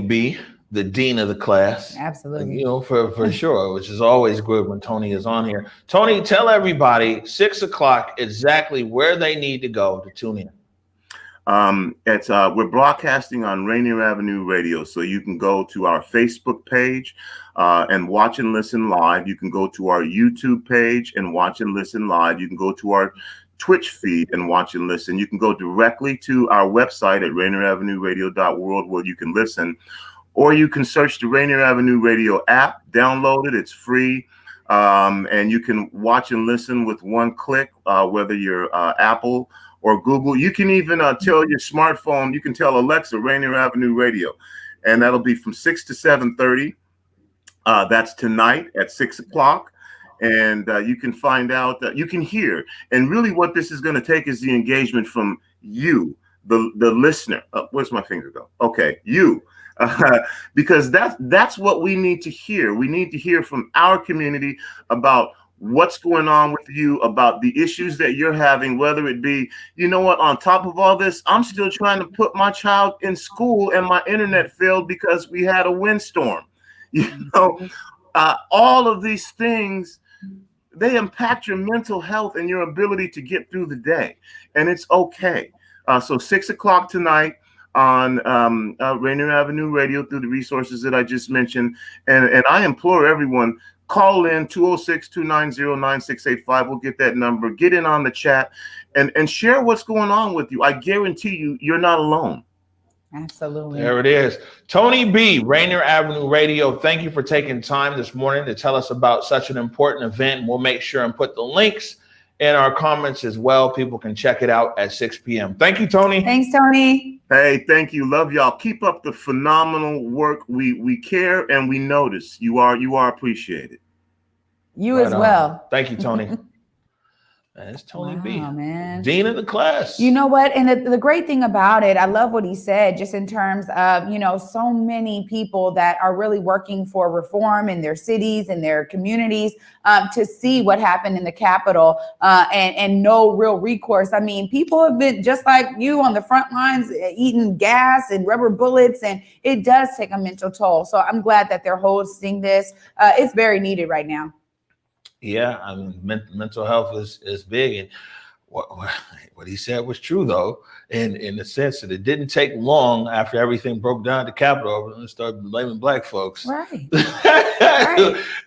B, the dean of the class. Absolutely. You know, for sure, which is always good when Tony is on here. Tony, tell everybody 6 o'clock exactly where they need to go to tune in. We're broadcasting on Rainier Avenue Radio, so you can go to our Facebook page and watch and listen live. You can go to our YouTube page and watch and listen live. You can go to our Twitch feed and watch and listen. You can go directly to our website at RainierAvenueRadio.world where you can listen, or you can search the Rainier Avenue Radio app, download it, it's free, and you can watch and listen with one click, whether you're Apple or Google. You can even tell your smartphone, you can tell Alexa, Rainier Avenue Radio, and that'll be from 6 to 7:30. That's tonight at 6 o'clock. And you can find out that you can hear. And really what this is going to take is the engagement from you, the listener. Where's my finger go? Okay, you. Because that's what we need to hear. We need to hear from our community about what's going on with you, about the issues that you're having, whether it be, you know what, on top of all this, I'm still trying to put my child in school and my internet failed because we had a windstorm. You know, all of these things, they impact your mental health and your ability to get through the day. And it's okay. So 6 o'clock tonight on Rainier Avenue Radio through the resources that I just mentioned. And I implore everyone, call in 206-290-9685. We'll get that number. Get in on the chat and share what's going on with you. I guarantee you, you're not alone. Absolutely. There it is. Tony B, Rainier Avenue Radio, thank you for taking time this morning to tell us about such an important event. We'll make sure and put the links in our comments as well. People can check it out at 6 p.m. Thank you, Tony. Thanks, Tony. Hey, thank you. Love y'all. Keep up the phenomenal work. We care and we notice. You are appreciated. You right as on. Well. Thank you, Tony. That's Tony B, man. dean of the class. You know what? And the great thing about it, I love what he said, just in terms of, you know, so many people that are really working for reform in their cities and their communities, to see what happened in the Capitol and no real recourse. I mean, people have been just like you on the front lines, eating gas and rubber bullets, and it does take a mental toll. So I'm glad that they're hosting this. It's very needed right now. Yeah, I mean, mental health is big, and what he said was true, though, in the sense that it didn't take long after everything broke down at the Capitol and started blaming Black folks. Right.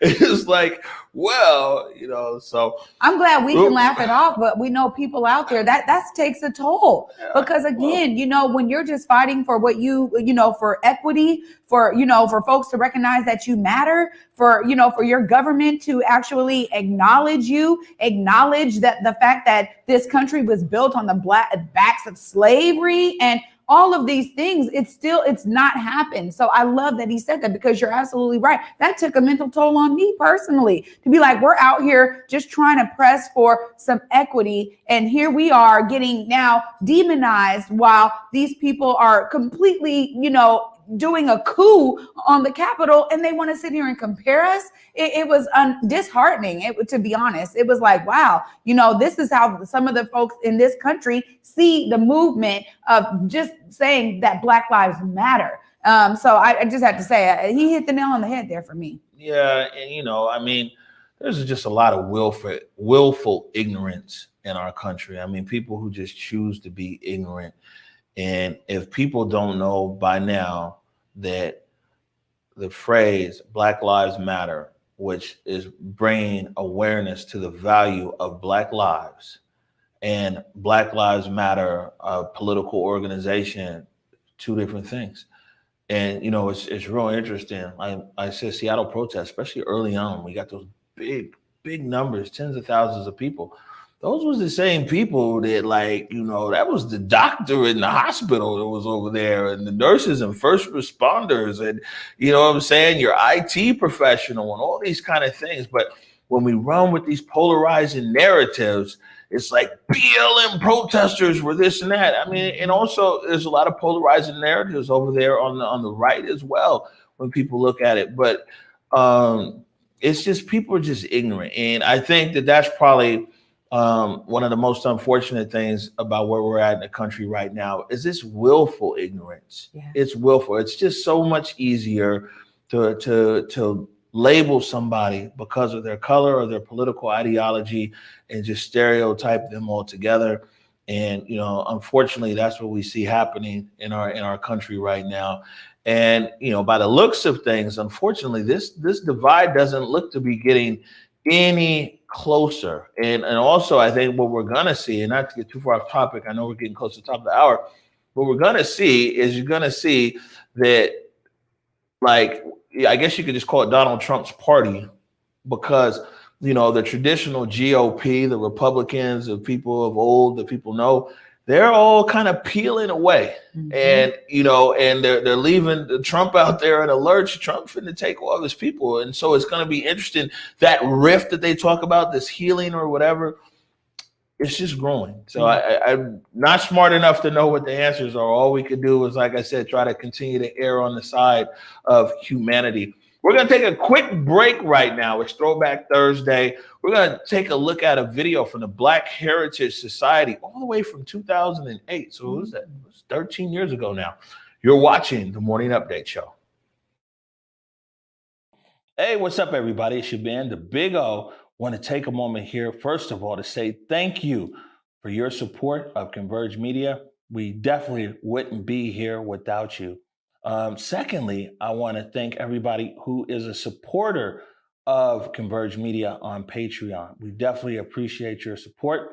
It's like, well, you know, so I'm glad we can laugh it off, but we know people out there that takes a toll, because again, you know, when you're just fighting for what you know, for equity, for, you know, for folks to recognize that you matter, for, you know, for your government to actually acknowledge that the fact that this country was built on the backs of slavery and all of these things, it's not happened. So I love that he said that, because you're absolutely right. That took a mental toll on me personally, to be like, we're out here just trying to press for some equity, and here we are getting now demonized while these people are completely, you know, doing a coup on the Capitol, and they want to sit here and compare us. It was disheartening. To be honest, it was like, wow, you know, this is how some of the folks in this country see the movement of just saying that Black Lives Matter. So I just have to say, he hit the nail on the head there for me. Yeah, and you know, I mean, there's just a lot of willful ignorance in our country. I mean, people who just choose to be ignorant. And if people don't know by now that the phrase Black Lives Matter, which is bringing awareness to the value of Black lives, and Black Lives Matter, a political organization, two different things. And, you know, it's real interesting. I said Seattle protests, especially early on, we got those big numbers, tens of thousands of people. Those was the same people that, like, you know, that was the doctor in the hospital that was over there, and the nurses and first responders, and, you know what I'm saying, your IT professional and all these kind of things. But when we run with these polarizing narratives, it's like BLM protesters were this and that. I mean, and also there's a lot of polarizing narratives over there on the right as well when people look at it. But it's just people are just ignorant, and I think that's probably one of the most unfortunate things about where we're at in the country right now is this willful ignorance. Yeah. It's willful. It's just so much easier to label somebody because of their color or their political ideology and just stereotype them altogether. And, you know, unfortunately, that's what we see happening in our country right now. And, you know, by the looks of things, unfortunately, this divide doesn't look to be getting any closer. And also, I think what we're going to see, and not to get too far off topic, I know we're getting close to the top of the hour, what we're going to see is you're going to see that, like, I guess you could just call it Donald Trump's party, because, you know, the traditional GOP, the Republicans, the people of old, the people know, they're all kind of peeling away. Mm-hmm. And, you know, and they're leaving Trump out there in a lurch. Trump finna take all of his people. And so it's going to be interesting. That rift that they talk about, this healing or whatever, it's just growing. So I'm not smart enough to know what the answers are. All we could do is, like I said, try to continue to err on the side of humanity. We're going to take a quick break right now. It's Throwback Thursday. We're going to take a look at a video from the Black Heritage Society all the way from 2008. So what was that? It was 13 years ago now. You're watching the Morning Update Show. Hey, what's up, everybody? It's your man, the Big O. Want to take a moment here, first of all, to say thank you for your support of Converge Media. We definitely wouldn't be here without you. Secondly, I want to thank everybody who is a supporter of Converge Media on Patreon. We definitely appreciate your support.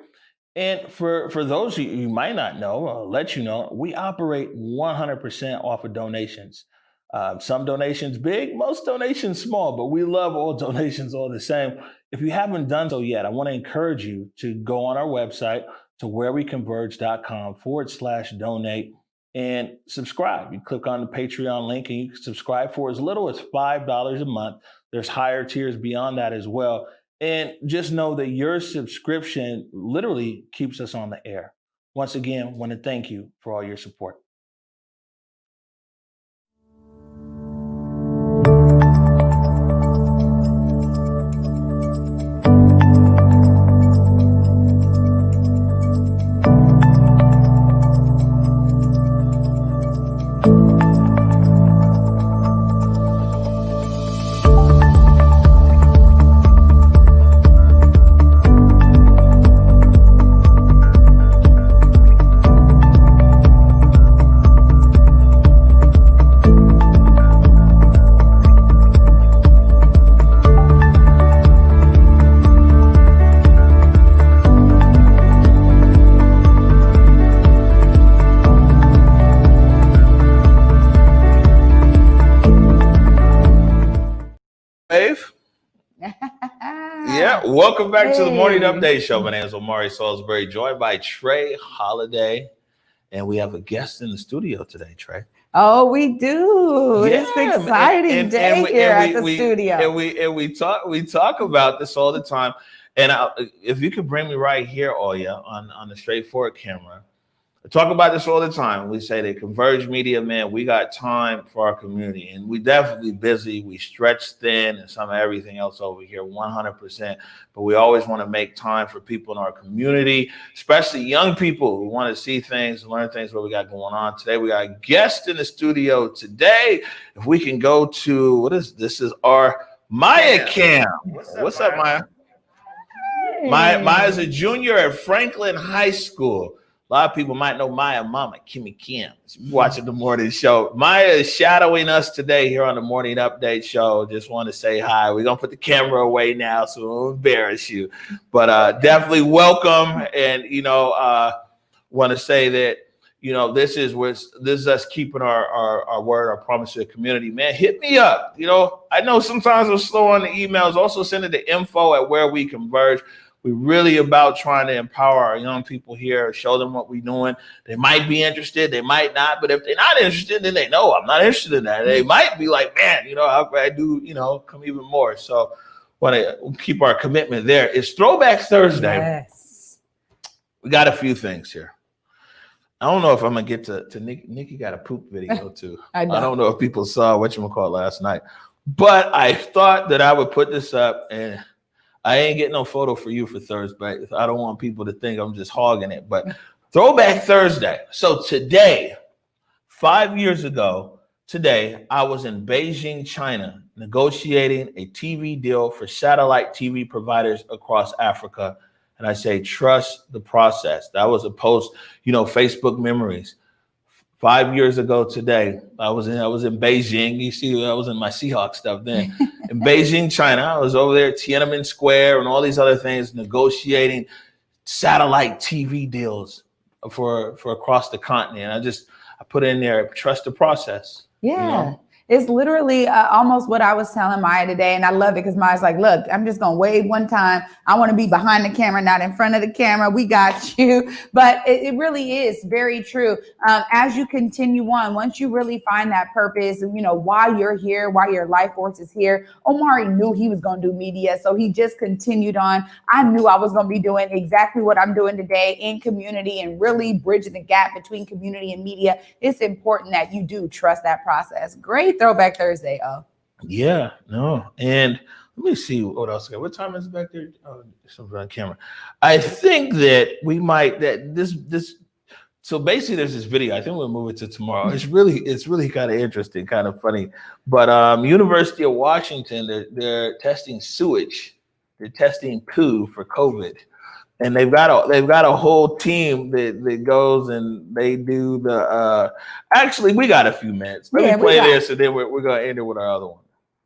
And for those of you might not know, I'll let you know, we operate 100% off of donations. Some donations big, most donations small, but we love all donations all the same. If you haven't done so yet, I want to encourage you to go on our website to whereweconverge.com/donate and subscribe. You click on the Patreon link and you can subscribe for as little as $5 a month. There's higher tiers beyond that as well. And just know that your subscription literally keeps us on the air. Once again, I want to thank you for all your support. Welcome back to the Morning Update Show. My name is Omari Salisbury, joined by Trey Holiday, and we have a guest in the studio today, Trey. Oh, we do. Yeah, it's an exciting day here at the studio. And we talk about this all the time. And if you could bring me right here, Oya, on the straightforward camera. I talk about this all the time. We say that Converge Media, man, we got time for our community, and we definitely busy. We stretch thin and some of everything else over here, 100%. But we always want to make time for people in our community, especially young people who want to see things and learn things what we got going on. Today, we got a guest in the studio today. If we can go to, this is our Maya Cam. What's up, Maya? Hey. Maya's a junior at Franklin High School. lot of people might know Maya Mama, Kimmy Kim. Watching the morning show. Maya is shadowing us today here on the Morning Update show. Just want to say hi. We're going to put the camera away now so we won't embarrass you. But definitely welcome. And, want to say that, this is us keeping our word, our promise to the community. Man, hit me up. I know sometimes I'm slow on the emails. Also send it to info@whereweconverge. We're really about trying to empower our young people here, show them what we're doing. They might be interested, they might not, but if they're not interested, then they know I'm not interested in that. They might be like, man, how can I do, come even more. So want to keep our commitment there. It's Throwback Thursday. Yes. We got a few things here. I don't know if I'm going to get to Nikki got a poop video too. I don't know if people saw whatchamacallit last night, but I thought that I would put this up, and I ain't getting no photo for you for Thursday. I don't want people to think I'm just hogging it, but Throwback Thursday. So today, 5 years ago today, I was in Beijing, China, negotiating a TV deal for satellite TV providers across Africa. And I say, trust the process. That was a post, Facebook memories. 5 years ago today, I was in Beijing. You see, I was in my Seahawks stuff then. In Beijing, China, I was over there at Tiananmen Square and all these other things, negotiating satellite TV deals for across the continent. I put in there, trust the process. Yeah. It's literally almost what I was telling Maya today. And I love it because Maya's like, look, I'm just going to wave one time. I want to be behind the camera, not in front of the camera. We got you. But it really is very true. As you continue on, once you really find that purpose, why you're here, why your life force is here. Omari knew he was going to do media. So he just continued on. I knew I was going to be doing exactly what I'm doing today in community and really bridging the gap between community and media. It's important that you do trust that process. Great Throwback Thursday. Yeah, no. And let me see what else. What time is it back there? Oh, something on camera. I think that we might, so basically there's this video. I think we'll move it to tomorrow. It's really kind of interesting, kind of funny. But University of Washington, they're testing sewage. They're testing poo for COVID. And they've got a whole team that goes and they do the actually we got a few minutes. Let me play this and then we're gonna end it with our other one.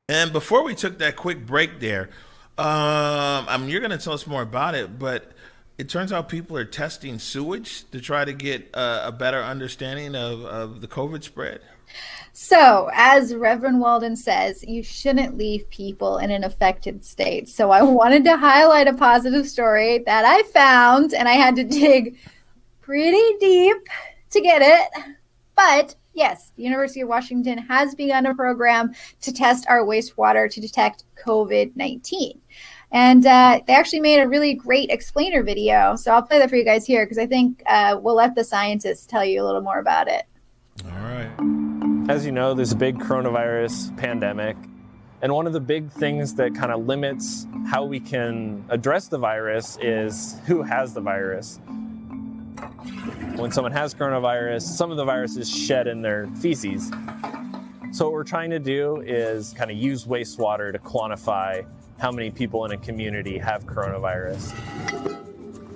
And before we took that quick break there, you're gonna tell us more about it, but it turns out people are testing sewage to try to get a better understanding of the COVID spread. So, as Reverend Walden says, you shouldn't leave people in an affected state. So I wanted to highlight a positive story that I found, and I had to dig pretty deep to get it. But yes, the University of Washington has begun a program to test our wastewater to detect COVID-19. And they actually made a really great explainer video. So I'll play that for you guys here because I think we'll let the scientists tell you a little more about it. All right. As you know, there's a big coronavirus pandemic. And one of the big things that kind of limits how we can address the virus is who has the virus. When someone has coronavirus, some of the virus is shed in their feces. So what we're trying to do is kind of use wastewater to quantify how many people in a community have coronavirus.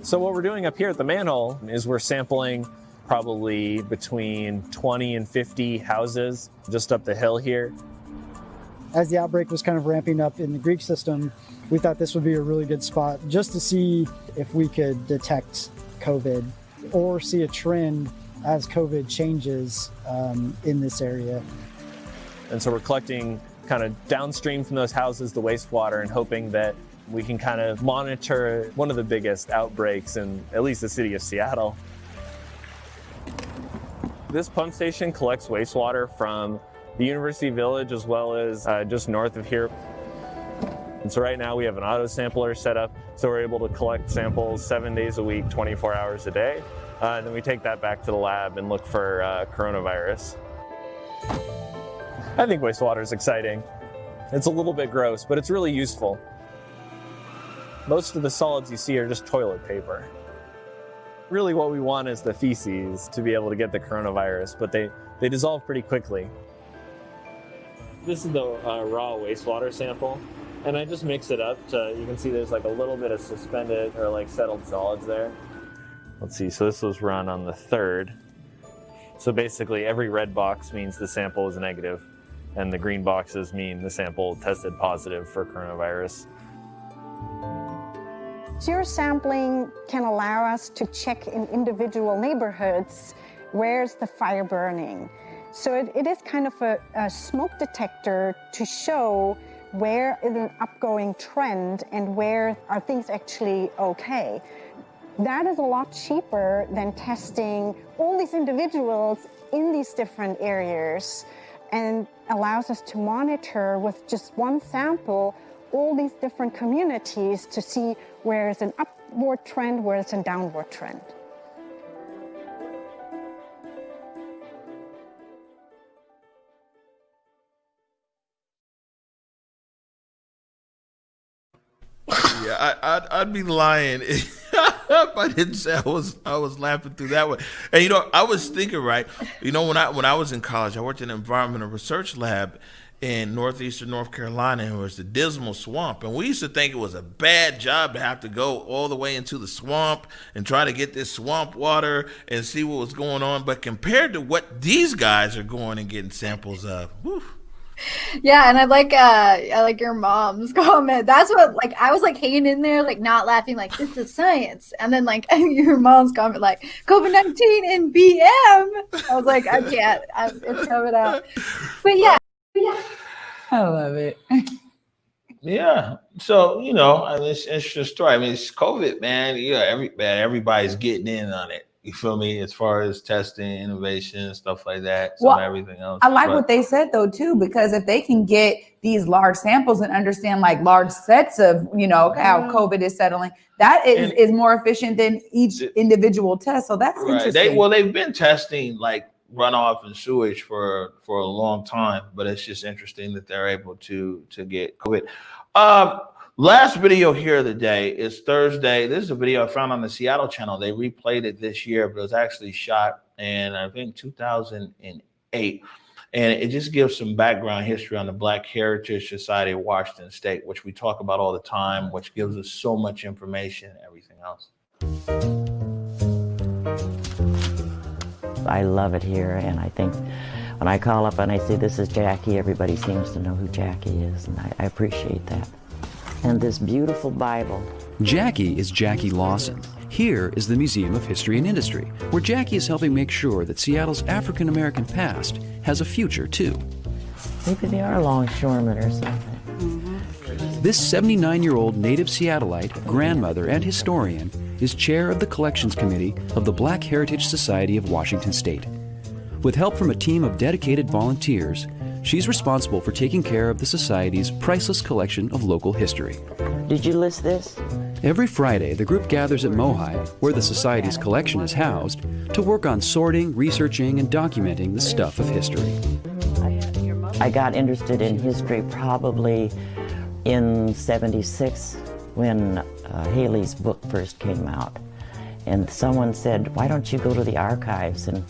So what we're doing up here at the manhole is we're sampling probably between 20 and 50 houses just up the hill here. As the outbreak was kind of ramping up in the Greek system, we thought this would be a really good spot just to see if we could detect COVID or see a trend as COVID changes in this area. And so we're collecting kind of downstream from those houses the wastewater and hoping that we can kind of monitor one of the biggest outbreaks in at least the city of Seattle. This pump station collects wastewater from the University Village as well as just north of here. And so right now we have an auto sampler set up, so we're able to collect samples 7 days a week, 24 hours a day. And then we take that back to the lab and look for coronavirus. I think wastewater is exciting. It's a little bit gross, but it's really useful. Most of the solids you see are just toilet paper. Really what we want is the feces to be able to get the coronavirus, but they dissolve pretty quickly. This is the raw wastewater sample, and I just mix it up to, you can see there's like a little bit of suspended or like settled solids there. let's see, so this was run on the 3rd. So basically every red box means the sample is negative, and the green boxes mean the sample tested positive for coronavirus. Geosampling can allow us to check in individual neighborhoods where's the fire burning. So it is kind of a smoke detector to show where is an upgoing trend and where are things actually okay. That is a lot cheaper than testing all these individuals in these different areas, and allows us to monitor with just one sample all these different communities to see where is an upward trend, where is a downward trend. Yeah, I'd be lying if I didn't say I was laughing through that one. And I was thinking, right? When I was in college, I worked in an environmental research lab in northeastern North Carolina, and it was the Dismal Swamp. And we used to think it was a bad job to have to go all the way into the swamp and try to get this swamp water and see what was going on. But compared to what these guys are going and getting samples of, whew. Yeah, and I like your mom's comment. That's what, like, I was like hanging in there, like not laughing, like this is science, and then like your mom's comment, like COVID-19 in BM. I was like, I can't. It's coming out. But yeah, I love it. Yeah. So I mean, it's an interesting story. I mean, it's COVID, man. Everybody's getting in on it. You feel me? As far as testing, innovation, stuff like that, everything else. I like what they said though too, because if they can get these large samples and understand like large sets of how COVID is settling, that is more efficient than each individual test. So that's interesting. They've been testing like runoff and sewage for a long time, but it's just interesting that they're able to get COVID. Last video here of the day is Thursday. This is a video I found on the Seattle channel. They replayed it this year, but it was actually shot in, I think, 2008. And it just gives some background history on the Black Heritage Society of Washington State, which we talk about all the time, which gives us so much information and everything else. I love it here, and I think when I call up and I say, this is Jackie, everybody seems to know who Jackie is, and I appreciate that. And this beautiful Bible. Jackie is Jackie Lawson. Here is the Museum of History and Industry, where Jackie is helping make sure that Seattle's African-American past has a future, too. Maybe they are longshoremen or something. This 79-year-old native Seattleite, grandmother, and historian is chair of the Collections Committee of the Black Heritage Society of Washington State. With help from a team of dedicated volunteers, she's responsible for taking care of the Society's priceless collection of local history. Did you list this? Every Friday, the group gathers at Mohi, where the Society's collection is housed, to work on sorting, researching, and documenting the stuff of history. I got interested in history probably in '76 when Haley's book first came out. And someone said, why don't you go to the archives and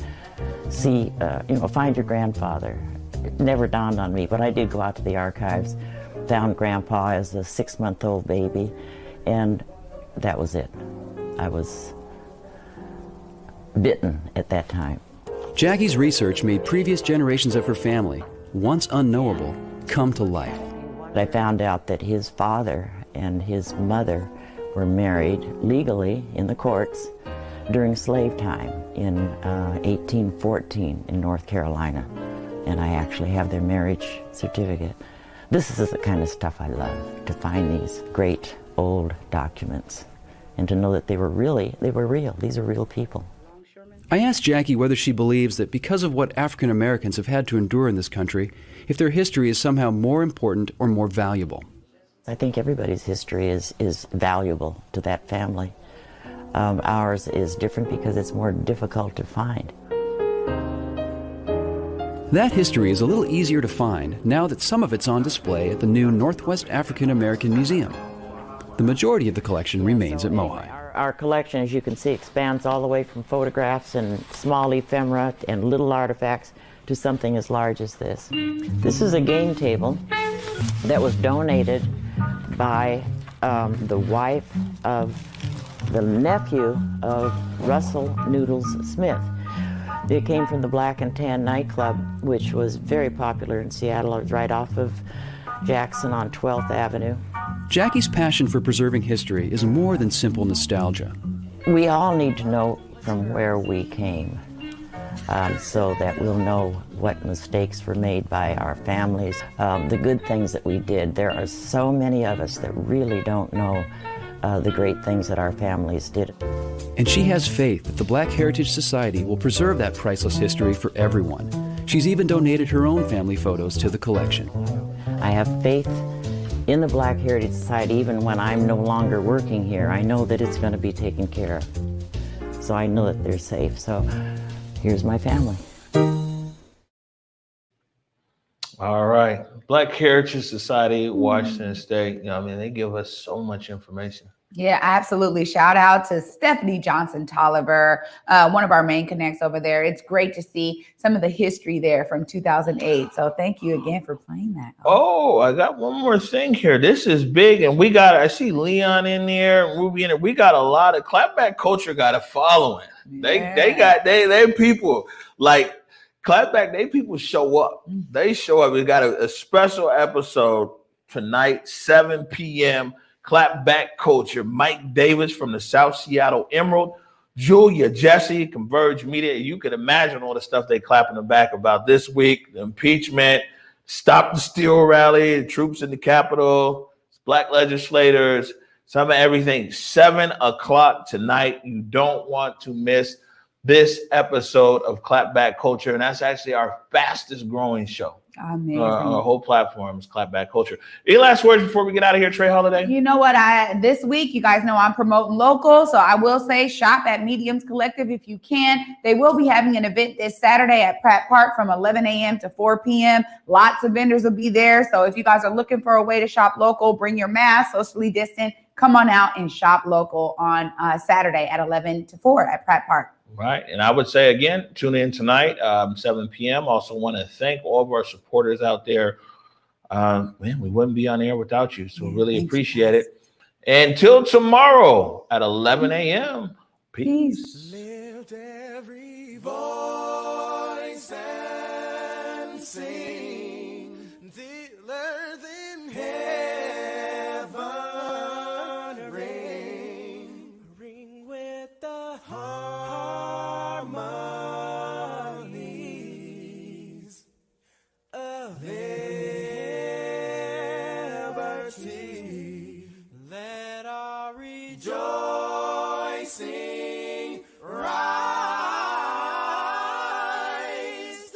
see, find your grandfather. It never dawned on me, but I did go out to the archives, found Grandpa as a 6-month-old baby, and that was it. I was bitten at that time. Jackie's research made previous generations of her family, once unknowable, come to life. I found out that his father and his mother were married legally in the courts during slave time in 1814 in North Carolina. And I actually have their marriage certificate. This is the kind of stuff I love, to find these great old documents and to know that they were real. These are real people. I asked Jackie whether she believes that because of what African Americans have had to endure in this country, if their history is somehow more important or more valuable. I think everybody's history is valuable to that family. Ours is different because it's more difficult to find. That history is a little easier to find now that some of it's on display at the new Northwest African American Museum. The majority of the collection remains at Mohi. Our collection, as you can see, expands all the way from photographs and small ephemera and little artifacts to something as large as this. This is a game table that was donated by the wife of the nephew of Russell Noodles Smith. They came from the Black and Tan nightclub, which was very popular in Seattle. It was right off of Jackson on 12th Avenue. Jackie's passion for preserving history is more than simple nostalgia. We all need to know from where we came, so that we'll know what mistakes were made by our families, the good things that we did. There are so many of us that really don't know the great things that our families did. And she has faith that the Black Heritage Society will preserve that priceless history for everyone. She's even donated her own family photos to the collection. I have faith in the Black Heritage Society even when I'm no longer working here. I know that it's going to be taken care of. So I know that they're safe. So here's my family. All right. Black Heritage Society, Washington State. They give us so much information. Yeah, absolutely. Shout out to Stephanie Johnson Tolliver, one of our main connects over there. It's great to see some of the history there from 2008. So thank you again for playing that. Oh, I got one more thing here. This is big, and I see Leon in there, Ruby in there. We got a lot of clapback culture got a following. They people like clapback. They people show up. They show up. We got a special episode tonight, 7 p.m. Clapback culture. Mike Davis from the South Seattle Emerald, Julia Jesse, Converge Media. You can imagine all the stuff they clapping the back about this week: the impeachment, Stop the Steal rally, the troops in the Capitol, Black legislators, some of everything. 7 o'clock tonight. You don't want to miss this episode of Clapback Culture, and that's actually our fastest growing show. Amazing. Our whole platform is Clapback Culture. Any last words before we get out of here, Trey Holiday? You know what? This week, you guys know I'm promoting local, so I will say shop at Mediums Collective if you can. They will be having an event this Saturday at Pratt Park from 11 a.m. to 4 p.m. Lots of vendors will be there, so if you guys are looking for a way to shop local, bring your mask, socially distant, come on out and shop local on Saturday at 11 to 4 at Pratt Park. Right. And I would say, again, tune in tonight, 7 p.m. Also want to thank all of our supporters out there. We wouldn't be on air without you. So really appreciate it. Until tomorrow at 11 a.m. Peace. Lift every voice and sing till earth in heaven ring with the harmonies of liberty. Let our rejoicing rise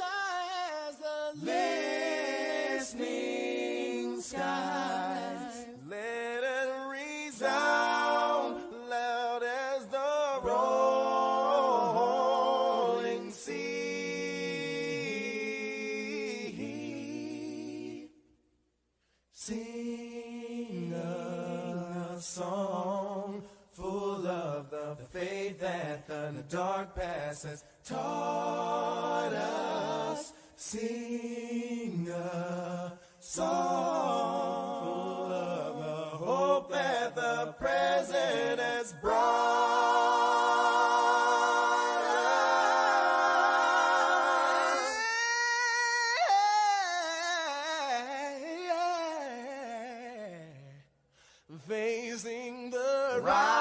as the listening skies. Let it resound loud as the rolling sea. Sing a song full of the faith that the dark past has taught us. Sing a song full of the hope that the present has brought us. Facing the rise.